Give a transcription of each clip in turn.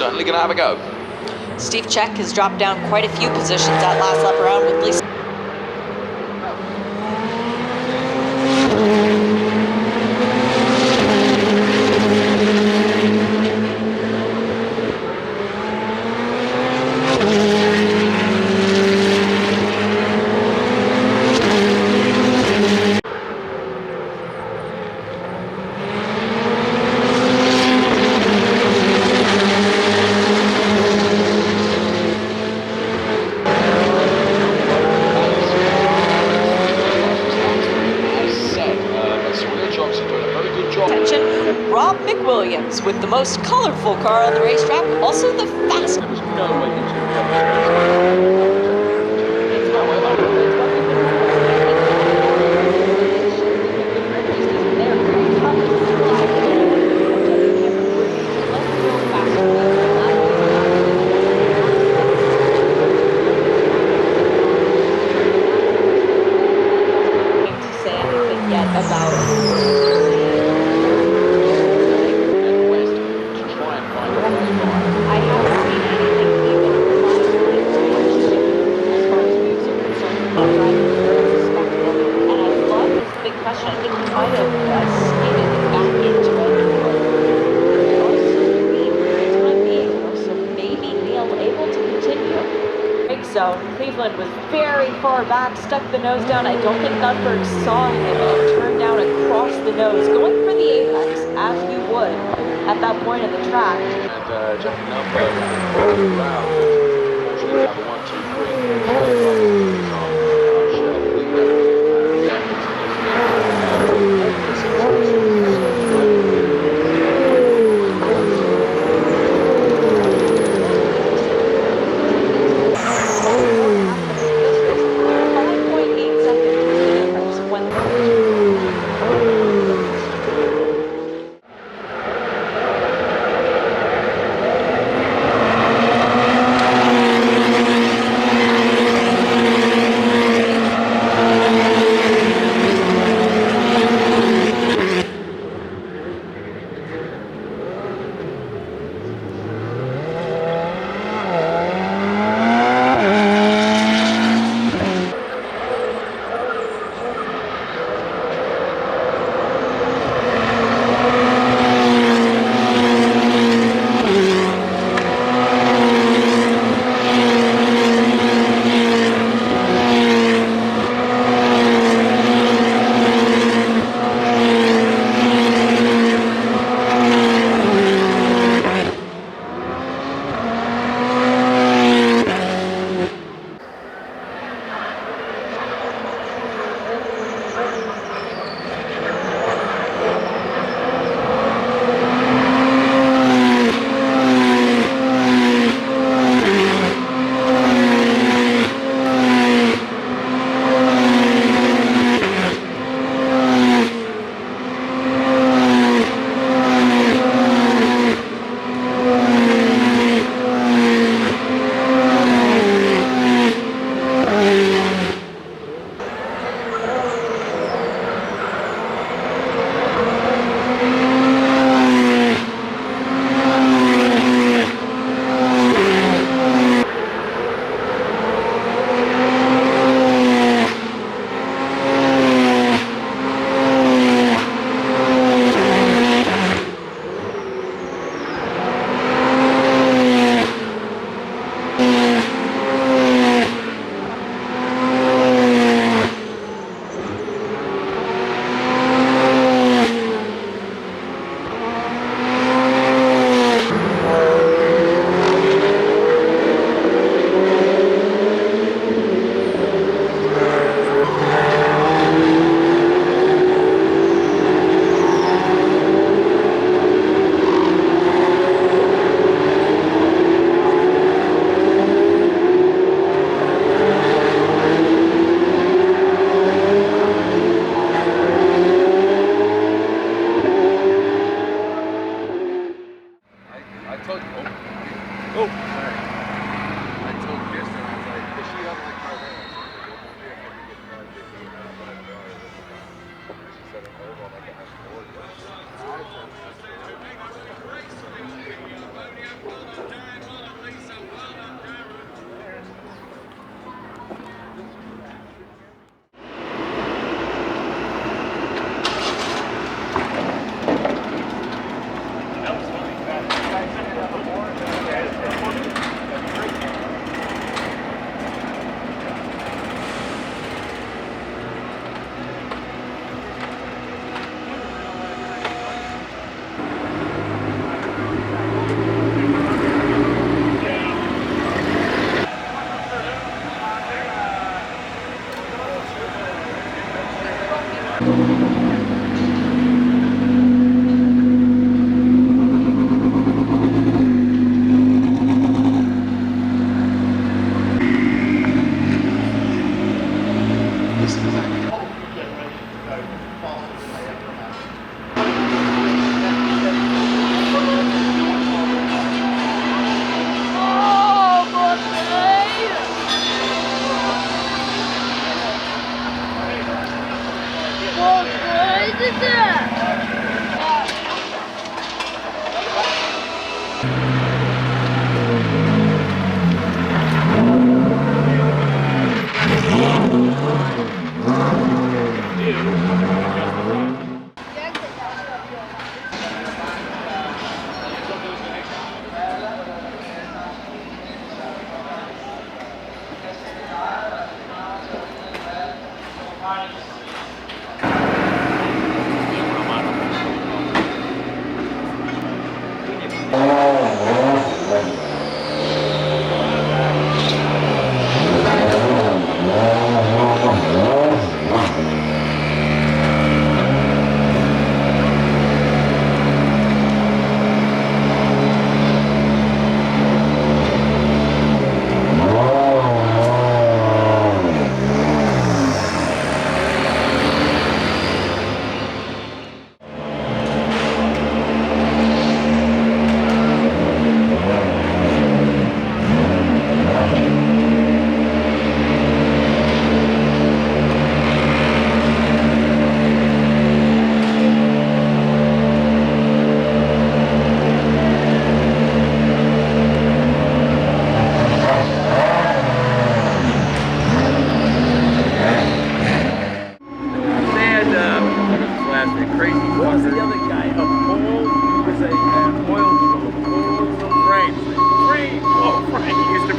certainly going to have a go. Steve Czech has dropped down quite a few positions that last lap around with Lisa. Rob McWilliams with the most colorful car on the racetrack, also the fastest. There was no way he zone. Cleveland was very far back, stuck the nose down. I don't think Thunberg saw him and turned down across the nose, going for the apex as he would at that point of the track. And jumping up around, unfortunately, have a 1, 2, 3.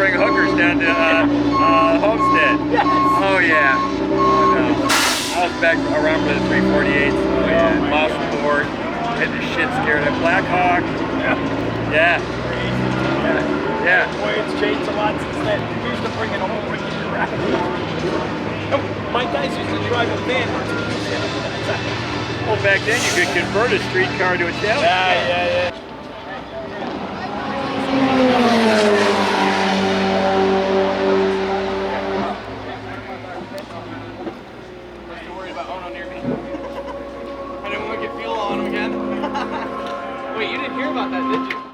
bring hookers down to Homestead. Yes. Oh yeah. Oh no. I was back around for the 348s. Oh yeah. Mossel Ford. Had the shit scared of Black Hawk. Yeah. Yeah. Boy, it's changed a lot since then. We used to bring in a whole freaking rack. My guys used to drive a van. Well, back then you could convert a streetcar to a tailgate. Yeah. Worried about Ono near me. I didn't want to get fuel on him again. Wait, you didn't hear about that, did you?